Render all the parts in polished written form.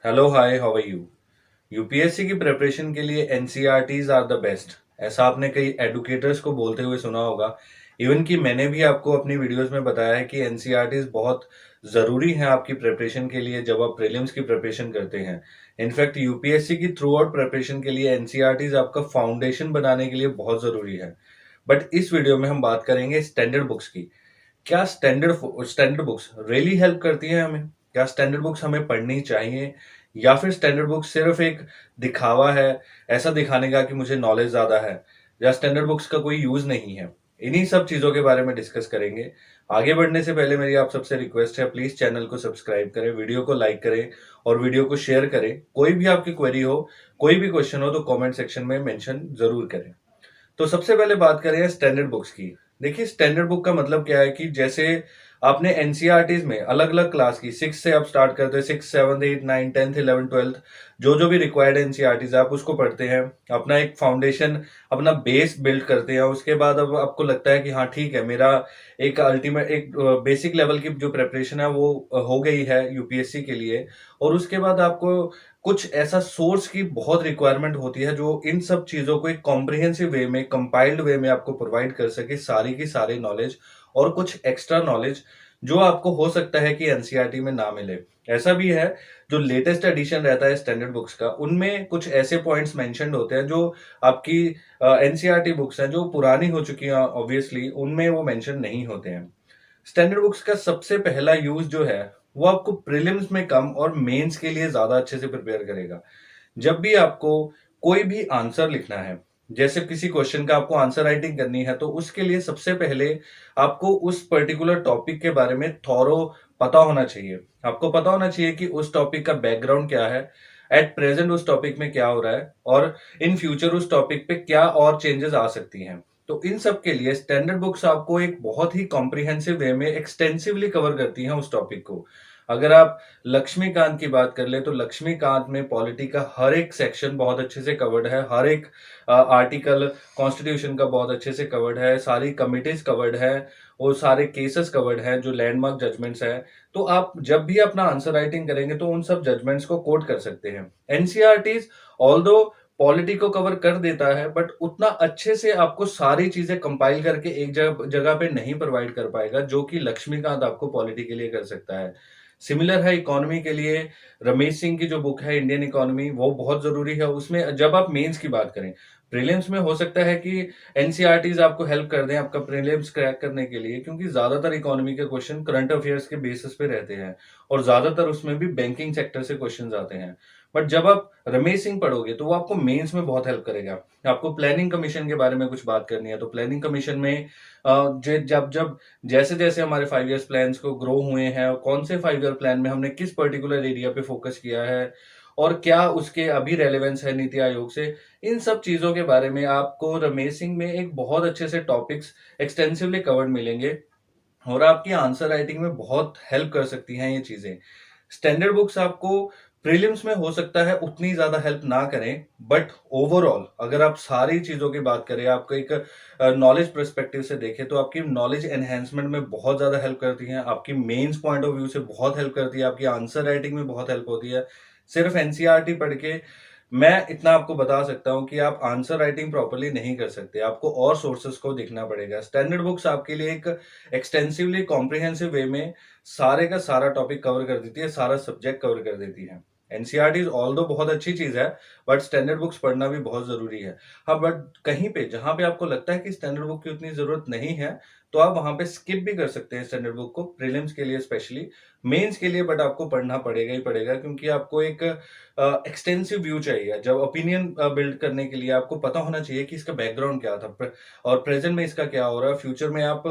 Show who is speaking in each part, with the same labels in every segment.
Speaker 1: Hello hi, how are you. UPSC की preparation के लिए एनसीईआरटीज आर द बेस्ट। ऐसा आपने कई एडुकेटर्स को बोलते हुए सुना होगा। इवन कि मैंने भी आपको अपनी वीडियोस में बताया है कि एनसीईआरटीज बहुत ज़रूरी हैं आपकी प्रिपरेशन के लिए जब आप प्रीलिम्स की प्रिपरेशन करते हैं। इनफैक्ट यूपीएससी की थ्रू आउट प्रिपरेशन के लिए एनसीईआरटीज आपका फाउंडेशन बनाने के लिए बहुत ज़रूरी है। बट इस वीडियो में हम बात करेंगे स्टैंडर्ड बुक्स की। क्या स्टैंडर्ड बुक्स रियली हेल्प करती हैं हमें? क्या स्टैंडर्ड बुक्स हमें पढ़नी चाहिए या फिर स्टैंडर्ड बुक्स सिर्फ एक दिखावा है, ऐसा दिखाने का कि मुझे नॉलेज ज़्यादा है, या स्टैंडर्ड बुक्स का कोई यूज़ नहीं है? इन्हीं सब चीज़ों के बारे में डिस्कस करेंगे। आगे बढ़ने से पहले मेरी आप सबसे रिक्वेस्ट है, प्लीज़ चैनल को सब्सक्राइब करें, वीडियो को लाइक करें और वीडियो को शेयर करें। कोई भी आपकी क्वेरी हो, कोई भी क्वेश्चन हो तो कमेंट सेक्शन में मेंशन ज़रूर करें। तो सबसे पहले बात करें स्टैंडर्ड बुक्स की। देखिए, स्टैंडर्ड बुक का मतलब क्या है कि जैसे आपने एनसीईआरटीज में अलग अलग क्लास की सिक्स से आप स्टार्ट करते हैं, six seventh eight nine tenth eleven twelfth, जो जो भी रिक्वायर्ड एनसीईआरटीज आप उसको पढ़ते हैं, अपना एक फाउंडेशन, अपना बेस बिल्ड करते हैं। उसके बाद अब आपको लगता है कि हाँ ठीक है, मेरा एक अल्टीमेट एक बेसिक लेवल की जो प्रिपरेशन है वो हो गई है यूपीएससी के लिए। और उसके बाद आपको कुछ ऐसा सोर्स की बहुत रिक्वायरमेंट होती है जो इन सब चीज़ों को एक कॉम्प्रिहेंसिव वे में, कंपाइल्ड वे में आपको प्रोवाइड कर सके सारी की सारी नॉलेज और कुछ एक्स्ट्रा नॉलेज जो आपको हो सकता है कि एनसीईआरटी में ना मिले। ऐसा भी है, जो लेटेस्ट एडिशन रहता है स्टैंडर्ड बुक्स का, उनमें कुछ ऐसे पॉइंट्स मेंशन्ड होते हैं जो आपकी एनसीईआरटी बुक्स हैं जो पुरानी हो चुकी हैं ऑब्वियसली, उनमें वो मेंशन नहीं होते हैं। स्टैंडर्ड बुक्स का सबसे पहला यूज जो है वो आपको प्रीलिम्स में कम और मेंस के लिए ज्यादा अच्छे से प्रिपेयर करेगा। जब भी आपको कोई भी आंसर लिखना है, जैसे किसी क्वेश्चन का आपको आंसर राइटिंग करनी है, तो उसके लिए सबसे पहले आपको उस पर्टिकुलर टॉपिक के बारे में थॉरो पता होना चाहिए। आपको पता होना चाहिए कि उस टॉपिक का बैकग्राउंड क्या है, एट प्रेजेंट उस टॉपिक में क्या हो रहा है, और इन फ्यूचर उस टॉपिक पे क्या और चेंजेस आ सकती हैं। तो इन सब के लिए स्टैंडर्ड बुक्स आपको एक बहुत ही कॉम्प्रिहेंसिव वे में एक्सटेंसिवली कवर करती हैं उस टॉपिक को। अगर आप लक्ष्मीकांत की बात कर ले तो लक्ष्मीकांत में पॉलिटी का हर एक सेक्शन बहुत अच्छे से कवर्ड है, हर एक आर्टिकल कॉन्स्टिट्यूशन का बहुत अच्छे से कवर्ड है, सारी कमिटीज कवर्ड है, और सारे केसेस कवर्ड हैं जो लैंडमार्क जजमेंट्स हैं। तो आप जब भी अपना आंसर राइटिंग करेंगे तो उन सब जजमेंट्स को कोट कर सकते हैं। एनसीईआरटीज ऑल्दो पॉलिटी को कवर कर देता है, बट उतना अच्छे से आपको सारी चीजें कंपाइल करके एक जगह जगह पे नहीं प्रोवाइड कर पाएगा जो कि लक्ष्मीकांत आपको पॉलिटी के लिए कर सकता है। सिमिलर है इकोनॉमी के लिए, रमेश सिंह की जो बुक है इंडियन इकोनॉमी, वो बहुत जरूरी है। उसमें जब आप मेंस की बात करें, प्रीलिम्स में हो सकता है कि एनसीईआरटीज आपको हेल्प कर दें आपका प्रीलिम्स क्रैक करने के लिए, क्योंकि ज्यादातर इकोनॉमी के क्वेश्चन करंट अफेयर्स के बेसिस पे रहते हैं और ज्यादातर उसमें भी बैंकिंग सेक्टर से क्वेश्चन आते हैं। बट जब आप रमेश सिंह पढ़ोगे तो वो आपको मेंस में बहुत हेल्प करेगा। आपको प्लानिंग कमीशन के बारे में कुछ बात करनी है तो प्लानिंग कमीशन में जब जब जैसे जैसे हमारे 5 ईयर्स प्लान्स को ग्रो हुए हैं और कौन से 5 ईयर प्लान में हमने किस पर्टिकुलर एरिया पे फोकस किया है और क्या उसके अभी रेलेवेंस है नीति आयोग से, इन सब चीजों के बारे में आपको रमेश सिंह में एक बहुत अच्छे से टॉपिक्स एक्सटेंसिवली कवर्ड मिलेंगे और आपकी आंसर राइटिंग में बहुत हेल्प कर सकती हैं ये चीजें। स्टैंडर्ड बुक्स आपको प्रीलिम्स में हो सकता है उतनी ज्यादा हेल्प ना करें, बट ओवरऑल अगर आप सारी चीजों की बात करें, आपको एक नॉलेज पर्सपेक्टिव से देखें तो आपकी नॉलेज एनहेंसमेंट में बहुत ज्यादा हेल्प करती हैं, आपकी मेंस पॉइंट ऑफ व्यू से बहुत हेल्प करती है, आपकी आंसर राइटिंग में बहुत हेल्प होती है। सिर्फ एनसीईआरटी पढ़ के मैं इतना आपको बता सकता हूं कि आप आंसर राइटिंग प्रॉपरली नहीं कर सकते, आपको और सोर्सेस को देखना पड़ेगा। स्टैंडर्ड बुक्स आपके लिए एक एक्सटेंसिवली कॉम्प्रिहेंसिव वे में सारे का सारा टॉपिक कवर कर देती है, सारा सब्जेक्ट कवर कर देती है। एनसीईआरटी ऑल्दो बहुत अच्छी चीज है, बट स्टैंडर्ड बुक्स पढ़ना भी बहुत जरूरी है। हाँ, बट कहीं पे जहां पे आपको लगता है कि स्टैंडर्ड बुक की उतनी जरूरत नहीं है, तो आप वहां पे स्किप भी कर सकते हैं स्टैंडर्ड बुक को, प्रीलिम्स के लिए स्पेशली, मेंस के लिए बट आपको पढ़ना पड़ेगा ही पड़ेगा, क्योंकि आपको एक एक्सटेंसिव व्यू चाहिए। जब ओपिनियन बिल्ड करने के लिए आपको पता होना चाहिए कि इसका बैकग्राउंड क्या था, और प्रेजेंट में इसका क्या हो रहा है, फ्यूचर में आप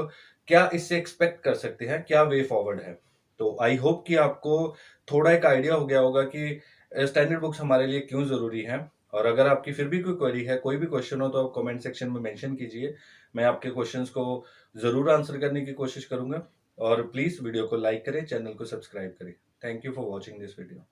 Speaker 1: क्या इससे एक्सपेक्ट कर सकते हैं, क्या वे फॉरवर्ड है। तो आई होप कि आपको थोड़ा एक आइडिया हो गया होगा कि स्टैंडर्ड बुक्स हमारे लिए क्यों जरूरी हैं। और अगर आपकी फिर भी कोई क्वेरी है, कोई भी क्वेश्चन हो, तो आप कमेंट सेक्शन में मेंशन कीजिए। मैं आपके क्वेश्चंस को जरूर आंसर करने की कोशिश करूंगा। और प्लीज वीडियो को लाइक करें, चैनल को सब्सक्राइब करें। Thank you for watching this video.